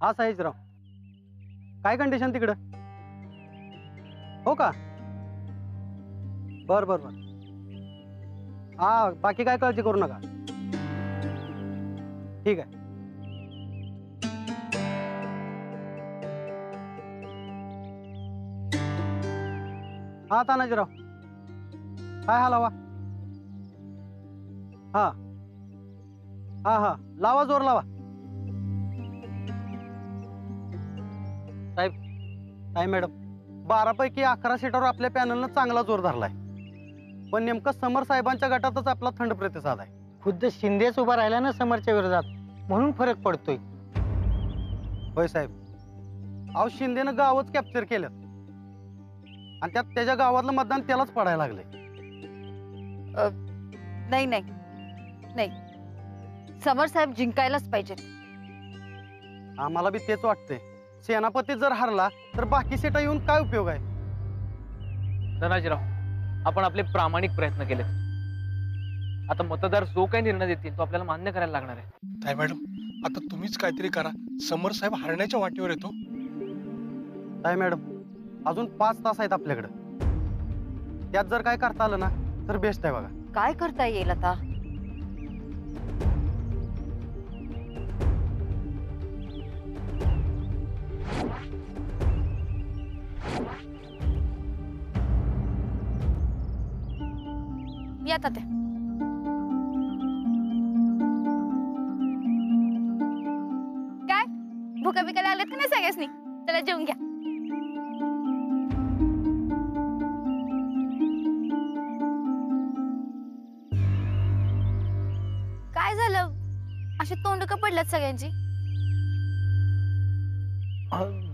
हा साईजराव, काय कंडिशन तिकडं? हो का? बर बर बर. हा, बाकी काय काळजी करू नका. ठीक आहे. हा तानाजीराव, काय हलावा? हा हा हा, लावा, जोर लावा. साहेब, साहेब मॅडम, 12 पैकी 11 सीटावर आपल्या पॅनलनं चांगला जोर धरलाय. पण नेमकं समर साहेबांच्या गटातच आपला थंड प्रतिसाद आहे. खुद्द शिंदेच उभा राहिला ना समरच्या विरोधात, म्हणून फरक पडतोय. होय साहेब. अहो, शिंदेनं गावच कॅप्चर केलं आणि त्यात त्याच्या गावातलं मतदान त्यालाच पडायला लागले. नाही नाही नाही, समर साहेब जिंकायलाच पाहिजेत. आम्हाला बी तेच वाटतंय. सेनापती जर हरला तर बाकी सीटा येऊन काय उपयोग आहे? धनाजीराव, आपण आपले प्रामाणिक प्रयत्न केलेत. आता मतदार जो काही निर्णय देतील तो आपल्याला मान्य करायला लागणार आहे. ताई मॅडम, आता तुम्हीच काहीतरी करा. समर साहेब हरण्याच्या वाटेवर येतो. ताई मॅडम, अजून 5 तास आहेत आपल्याकडे. त्यात जर काय करता आलं ना तर बेस्ट आहे बघा. काय करता येईल आता? येतात ते. काय भुका बिकायला आलेत का नाही सगळ्यासनी? त्याला जेवून घ्या. काय झालं? अशी तोंड का पडल्यात सगळ्यांची?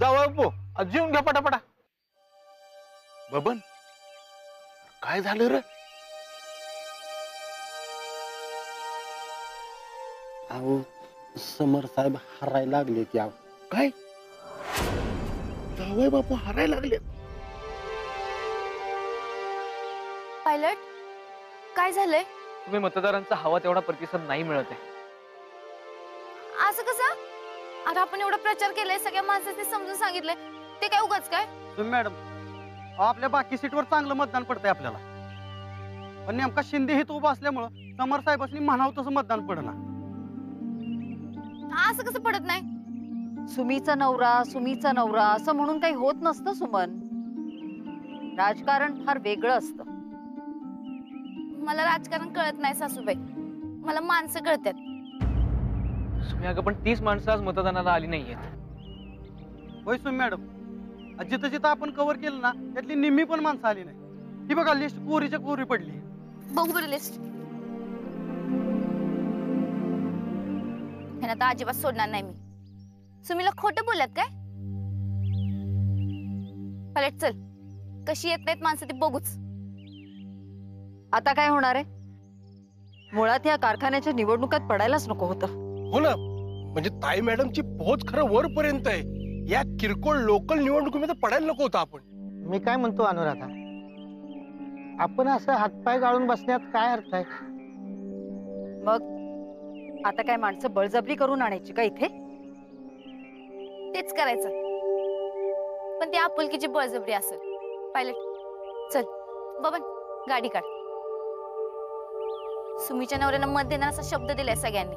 जाऊ जेवून घ्या पटापटा. बबन, काय झालं रे? अहो, समर साहेब हरायला लागले की. काय जावई बापू हरायला लागले? पायलट, काय झालंय? तुम्ही मतदारांचा हवा तेवढा प्रतिसाद नाही मिळत आहे. असं कसं? आता आपण एवढा प्रचार केलाय, सगळ्या माणसांनी समजून सांगितलंय, ते काय उगाच काय? तुम्ही मॅडम, आपल्या बाकी सीटवर चांगलं मतदान पडतंय आपल्याला. पण नेमका शिंदे हे उभा असल्यामुळं समर साहेबांनी म्हणावं तसं मतदान पडना. असं कसं पडत नाही? सुमीचा नवरा असं म्हणून काही होत नसतं सुमन. राजकारण फार वेगळं असतं. मला राजकारण कळत नाही सासूबाई, मला माणसं कळतात. तुम्ही अगं पण 30 माणसं आज मतदानाला आली नाहीयेत. होय सुमी मॅडम, जिथं जिथं आपण कव्हर केलं ना त्यातली निम्मी पण माणसं आली नाही. ही बघा लिस्ट कोरीच्या कोरी पडली. बघू बरं लिस्ट. ह्यानं तर अजिबात सोडणार नाही मी. सुमीला खोटं बोलत काय? पलट चल, कशी येत नाहीत माणसं ती बघूच. आता काय होणार आहे? मुळात या कारखान्याच्या निवडणुकात पडायलाच नको होतं. हो ना, म्हणजे ताई मॅडमची पोहोच खरं वरपर्यंत आहे. या किरकोळ लोकल निवडणुकीमध्ये पडायला नको होतं आपण. मी काय म्हणतो अनुराधा, आपण असं हातपाय गाळून बसण्यात काय अर्थ आहे? मग आता काय माणसं बळजबरी करून आणायची का इथे? तेच करायचं, पण ती आपुलकीची बळजबरी असेल. पायलट चल, बबन गाडी काढ. सुमीच्या नवऱ्यानं मत देणार असा शब्द दिलाय सगळ्यांनी.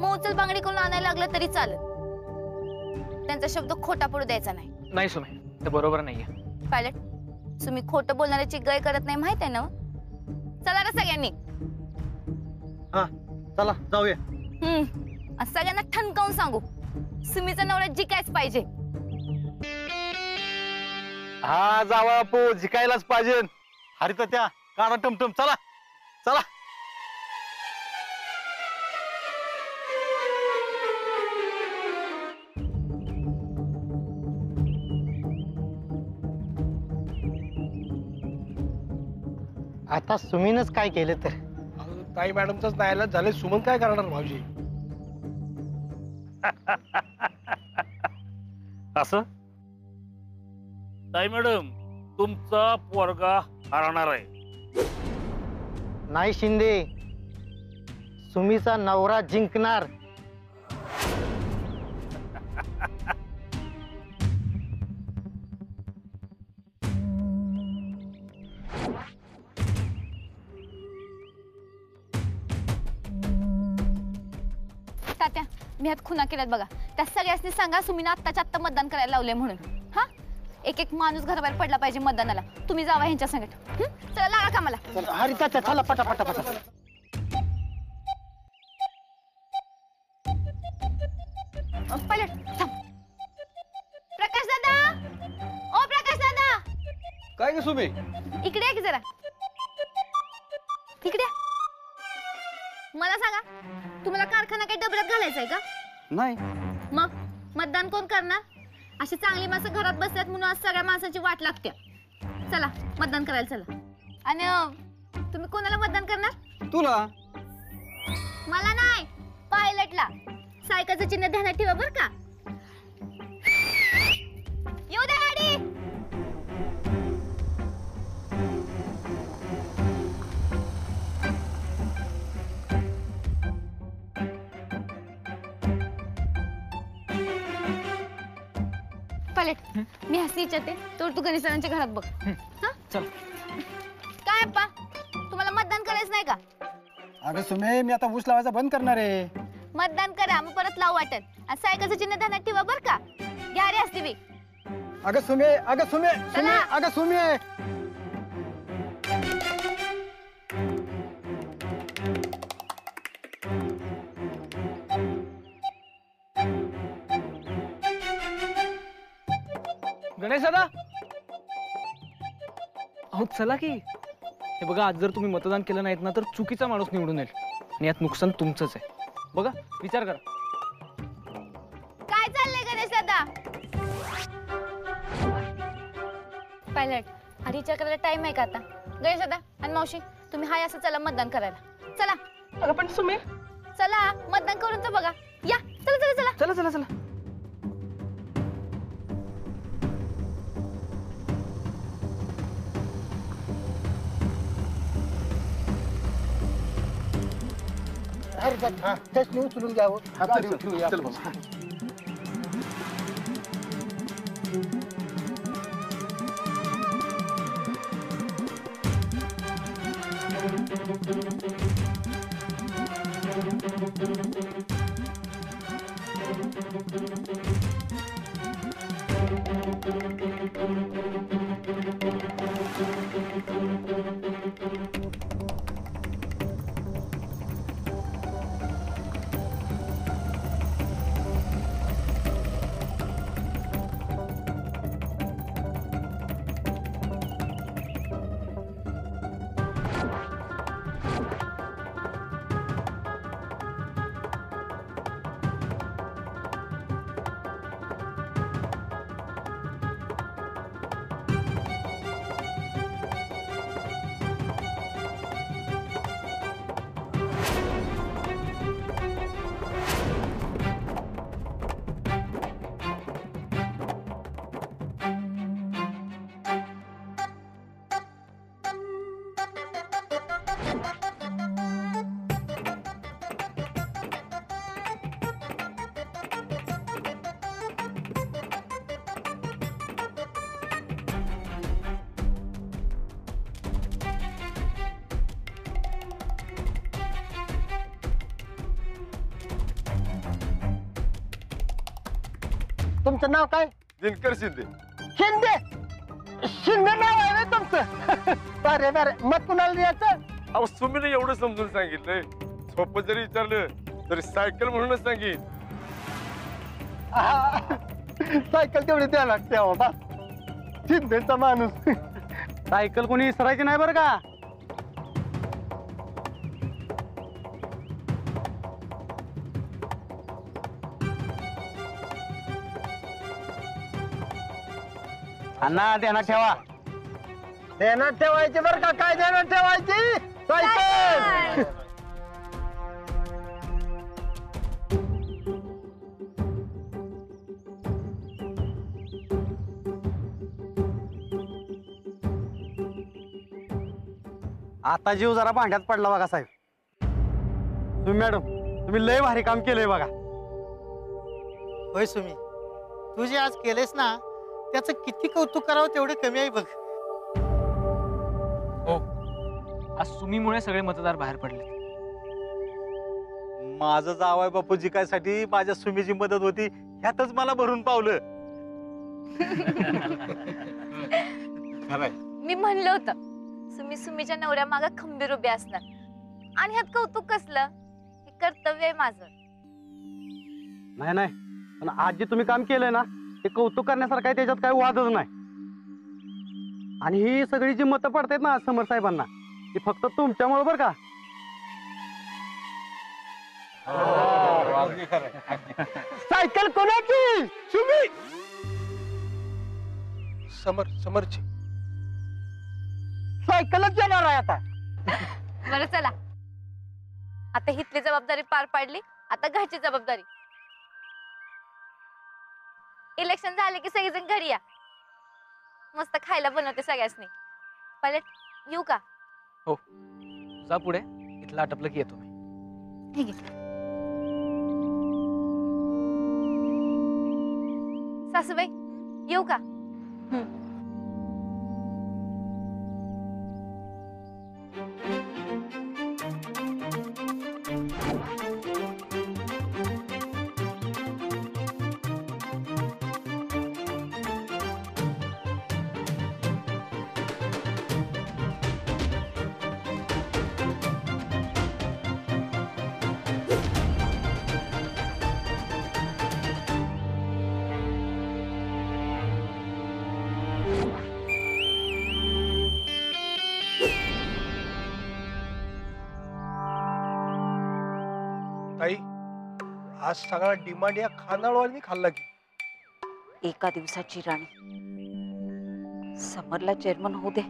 मग उचल बांगडी करून आणायला लागलं तरी चालेल. त्यांचा शब्द खोटा पडू द्यायचा नाही. नाही सुमे, ते बरोबर नाहीये. पायलट, तुम्ही खोटं बोलणाऱ्याची गय करत नाही माहित आहे ना? चला रे सगळ्यांनी. हा चला जाऊया. सगळ्यांना ठणकावून सांगू, सुमीचा नवरा जिकायच पाहिजे. हा जावा बापू, जिकायलाच पाहिजे. हरित त्या काढा टमटम. चला चला. आता सुमीनच काय केलं तर? ताई मॅडमचाच नाईलाज झाले. सुमन काय करणार भाऊजी? असं ताई मॅडम, तुमचा पोरगा हरणार आहे. नाही शिंदे, सुमीचा नवरा जिंकणार. तात्या मी ह्यात खुना केल्यात बघा. त्या सगळ्यांनी सांगा सुमीनं आत्ताच्या आत्ता मतदान करायला लावले म्हणून. हा एक एक माणूस घराबाहेर पडला पाहिजे मतदानाला. तुम्ही जावा ह्यांच्या संगत. चला लागा का मला. अरे तात्या चला पटा पटा पटा. पायलट थांब. प्रकाश दादा, ओ प्रकाश दादा, काय ग सुमे? इकडे या की जरा. इकडे या. मला सांगा तुम्हाला कारखाना काही डबऱ्यात घालायचा आहे का? नाही. मग मतदान कोण करणार? अशी चांगली माणसं घरात बसल्यात म्हणून आज सगळ्या माणसांची वाट लागते. चला मतदान करायला चला. आणि तुम्ही कोणाला मतदान करणार? तुला. मला नाही, पायलटला. सायकलचं चिन्ह ध्यानात ठेवा बर का. येऊ द्या गाडी. पायलट मी हसी विचारते तर तू गणेशांच्या घरात बघ. हा चल. काय अप्पा तुम्हाला मतदान करायचं नाही का? अगं सुमे मी आता ऊस लावायचा बंद करणार आहे. मतदान करा मग परत लावू वाटत. आणि सायकलचं चिन्ह ध्यानात ठेवा बर का. घ्या रे हसती बी. अगं सुमे अगं सुमे सुमे चला. अगं सुमे. गणेश दादा, अहो चला की. हे बघा आज जर तुम्ही मतदान केलं नाहीत ना तर चुकीचा माणूस निवडून येईल आणि यात नुकसान तुमचंच आहे. बघा विचार करा. काय चाललंय गणेश दादा? पायलट अरे विचार करायला टाइम आहे का आता? गणेश दादा आणि मावशी तुम्ही हाय असं चला मतदान करायला. चला. अगं पण सुमे चला मतदान करून तर बघा. या चला चला चला. चला चला चला. अरे हा तेच उचलून घ्यावं. गाडीवर ठेवूया. चल बाबा. तुमचं नाव काय? दिनकर शिंदे. शिंदे. शिंदे नाव आहे ना तुमचं? बरे बरे मत कुणाला द्यायचं? अहो सुमीने एवढं समजून सांगितलंय. सोपं जरी विचारलं तरी सायकल म्हणूनच सांगेन. सायकल तेवढी द्या लागते बाबा. शिंदेचा माणूस. सायकल कोणी विसरायची नाही बरं का. अण्णा ध्यानात ठेवा. ध्यानात ठेवायची बरं का. काय ध्यानात ठेवायची? सायकल. आता जीव जरा भांड्यात पडला बघा साहेब. तुम्ही मॅडम तुम्ही लय भारी काम केलंय बघा. होय सुमी तू जे आज केलेस ना त्याचं किती कौतुक करावं तेवढे कमी आहे बघ. हो आज सुमीमुळे सगळे मतदार बाहेर पडले. माझं जावाय बापू जिकायसाठी माझ्या सुमीची मदत होती, ह्यातच मला भरून पावलं. खरंय. मी म्हणलं होतं सुमीच्या नवऱ्या मागे खंबीर उभे असणार. आणि ह्यात कौतुक कसलं? हे कर्तव्य आहे माझं. नाही नाही, पण आज जे तुम्ही काम केलंय ना ते कौतुक करण्यासारखं आहे, त्याच्यात काही वादच नाही. आणि ही सगळी जी मतं पडतायत ना समर साहेबांना, ती फक्त तुमच्यामुळे बरं का. सायकल कोणाची? सुमी समरची. सायकलच येणार आहे आता. बरं चला, आता हितली जबाबदारी पार पाडली, आता घरची जबाबदारी. इलेक्शन झाले की सगळेजण घरी या, मस्त खायला बनवते सगळ्यासनी. पहिले येऊ का? हो, जा पुढे, इथलं आटपलं की येतो मी. ठीक आहे. सासूबाई येऊ का? ताई, आज सगळा डिमांड या खानावळवाल्यांनी खाल्ला की. एका दिवसाची राणी. समरला चेअरमन होऊ दे,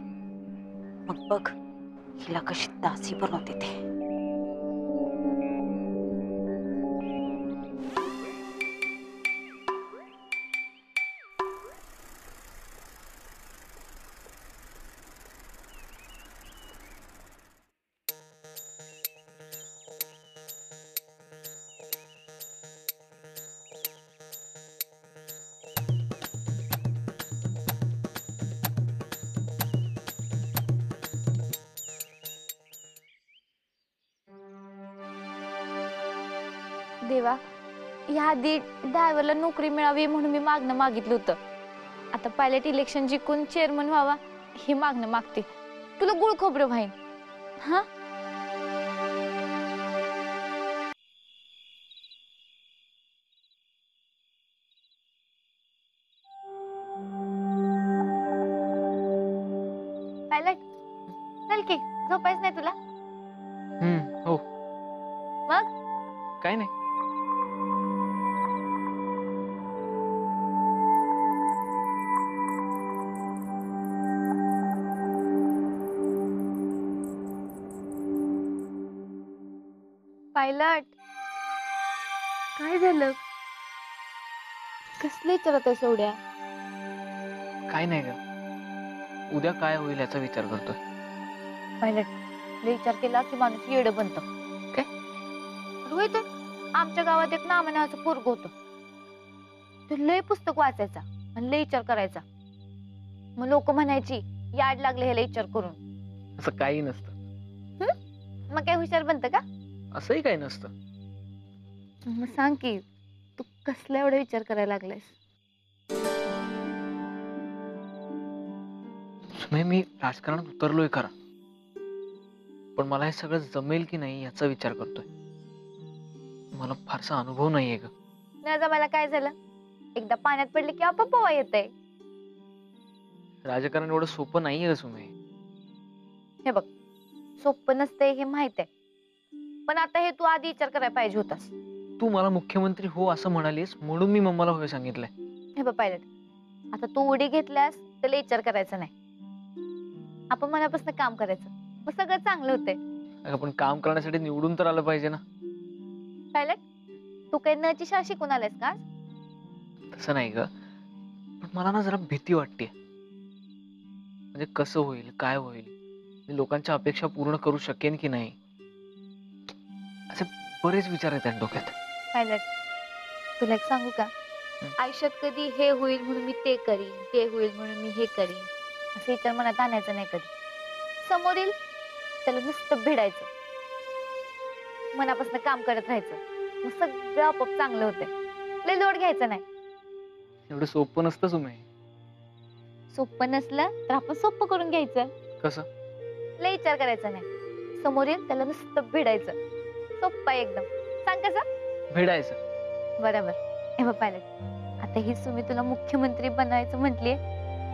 मग बघ हिला कशी दासी बनवते ते. देवा, ह्या आधी ड्रायव्हरला नोकरी मिळावी म्हणून मी मागणं मागितलं होतं. आता पायलट इलेक्शन जिंकून चेअरमन व्हावा हे मागणं मागते. तुला गुळ खोबरं व्हाईन. हा, पायलट चल की, झोपायच नाही तुला? हो. मग काय नाही. पायलट काय झालं? कसले विचारत आहे सोड्या? काय नाही ग, उद्या काय होईल याचा विचार करतोय. पायलट, लय विचार केला की माणूस येडं बनतं. काय? रोहित, आमच्या गावात एक नामा नावाचं पोरग होतं. तो लय पुस्तक वाचायचा आणि लय विचार करायचा. मग लोक म्हणायची याड लागले ह्याला विचार करून. असं काही नसतं. मग काय हुशार बनतं का? असंही काही नसतं. मग सांग की, तू कसला एवढा विचार करायला लागलायस? मी राजकारणात उतरलोय खरा, पण मला हे सगळं जमेल की नाही याचा विचार करतोय. मला फारसा अनुभव नाहीये ग. नाही जमायला काय झालं? एकदा पाण्यात पडले की आपोआप पोवा येतंय. राजकारण एवढं सोपं नाहीये सुमे. हे बघ, सोपं नसतंय हे माहित आहे, पण आता हे तू आधी विचार करायला पाहिजे होतास. तू मला मुख्यमंत्री हो असं म्हणालीस म्हणून मी मम्माला होय सांगितलंय. हे बघ पायलट, आता तू उडी घेतल्यास त्याला विचार करायचा नाही. आपण मनापासून काम करायचं, मग सगळं चांगलं होतंय. अगं पण काम करण्यासाठी निवडून तर आलं पाहिजे ना. पायलट, तू काही नची शाळा शिकून आलायस का? तसं नाही ग, पण मला ना जरा भीती वाटते. म्हणजे कसं होईल, काय होईल, मी लोकांच्या अपेक्षा पूर्ण करू शकेन की नाही, असे बरेच विचार आहेत डोक्यात. पायलट, तुला एक सांगू का? आयुष्यात कधी हे होईल म्हणून मी ते करीन, ते होईल म्हणून मी हे करीन असे विचार मनात आणायचं नाही. कधी समोर येईल त्याला नुसतं भिडायचं. मनापासून काम करत राहायचं, मग सगळं आपोआप चांगलं होतंय. लय लोड घ्यायचा नाही. एवढं सोपं नसतं सुमे. सोपं नसलं तर आपण सोपं करून घ्यायचं. कसं? लय विचार करायचा नाही, समोर येईल त्याला नुसतं भिडायचं. सोप्पा एकदम. सांग कसं? भिडायचं. बरोबर. हे बघ पायलट, आता ही सुमी तुला मुख्यमंत्री बनायचं म्हटलीये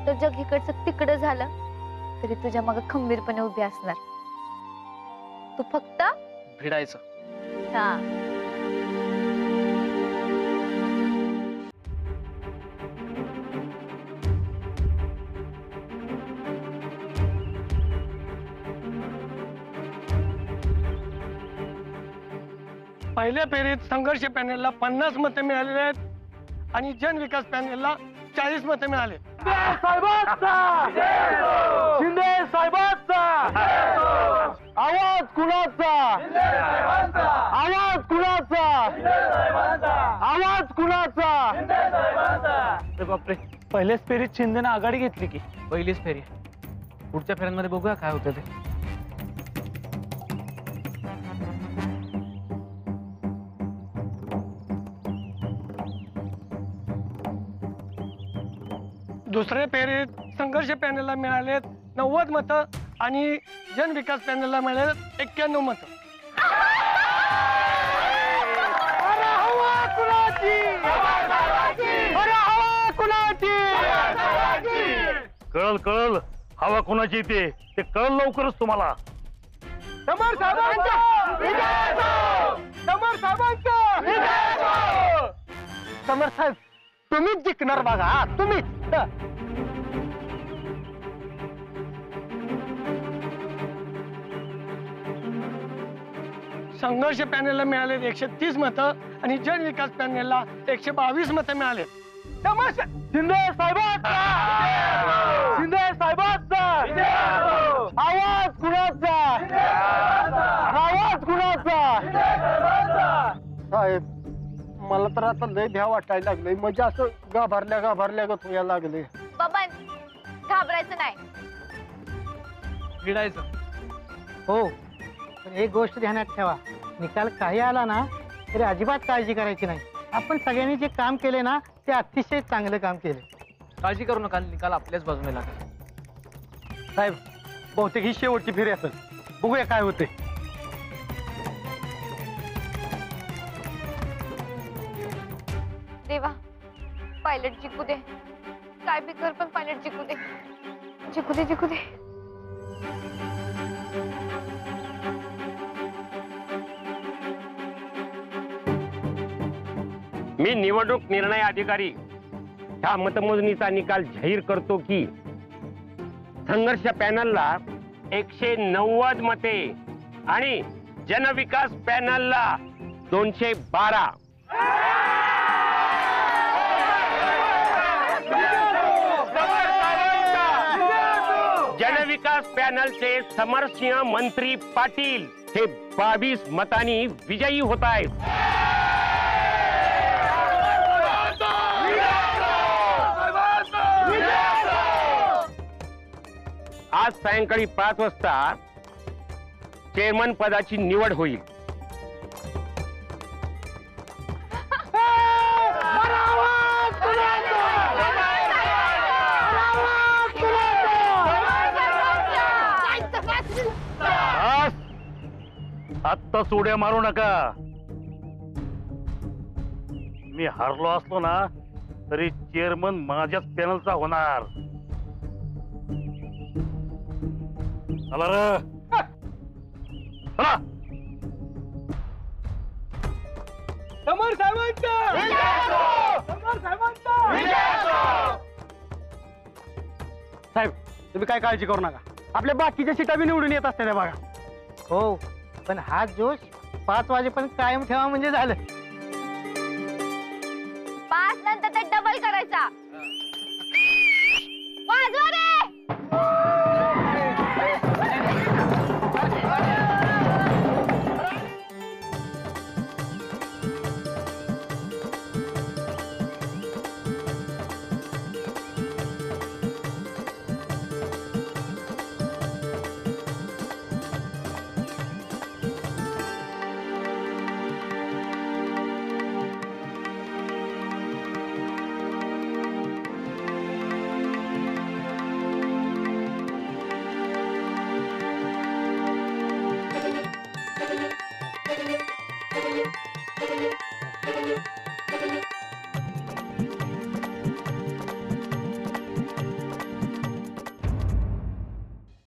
तर जग इकडचं तिकडं झालं तरी तुझ्या मागे खंबीरपणे उभी असणार. तू फक्त भिडायचं. हा. पहिल्या फेरीत संघर्ष पॅनेलला 50 मतं मिळालेली आहेत आणि जन विकास पॅनेलला 40 मतं मिळाले. शिंदे साहेबांचा आवाज कुणाचा? आवाज कुणाचा? आवाज कुणाचा? बापरे, पहिल्याच फेरीत शिंदेनं आघाडी घेतली की. पहिलीच फेरी. पुढच्या फेऱ्यांमध्ये बघूया काय होतं ते. दुसऱ्या फेरीत संघर्ष पॅनेलला मिळालेत 90 मतं आणि जन विकास पॅनेलला मिळालेत 91 मतं. कळल कळल हवा कोणाची येते ते कळल लवकरच तुम्हाला. समर साहेबांचा समर साहेब तुम्हीच जिंकणार बघा. तुम्हीच. संघर्ष पॅनेलला मिळाले 130 मतं आणि जन विकास पॅनेलला 122 मतं मिळाले. शिंदे साहेबांचा शिंदे साहेबांचा आवाज कुणाचा? आवाज कुणाचा? साहेब मला तर आता लय भ्या वाटायला लागलंय. म्हणजे असं गाभारल्या गत व्हायला लागले. बाबा घाबरायचं नाही. भिडायचं. हो, पण एक गोष्ट ध्यानात ठेवा, निकाल काही आला ना तरी अजिबात काळजी करायची नाही. आपण सगळ्यांनी जे काम केले ना ते अतिशय चांगलं काम केले. काळजी करू नका, निकाल आपल्याच बाजूने लागेल. साहेब बहुतेक ही शेवटची फेरी असेल. बघूया काय होते. देवा, पायलट जिंकू दे. काय बी कर पण पायलट जिंकू दे. जिंकू दे, जिंकू दे. मी निवडणूक निर्णय अधिकारी ह्या मतमोजणीचा निकाल जाहीर करतो की संघर्ष पॅनलला 190 मते आणि जनविकास पॅनलला 212. जनविकास पॅनलचे समरसिंह मंत्री पाटील हे 22 मतांनी विजयी होत आहेत. आज सायंकाळी 5 वाजता चेअरमन पदाची निवड होईल. आत्ता सोड्या मारू नका. मी हारलो असलो ना तरी चेअरमन माझ्याच पॅनलचा होणार. चला रे. चला. समर साहेब तुम्ही काय काळजी करू नका. आपल्या बाकीच्या सीटा बी निवडून येत असते बघा. हो, पण हा जोश 5 वाजेपर्यंत कायम ठेवा म्हणजे झालं. 5 नंतर ते डबल करायचा. वाजवा रे. आहे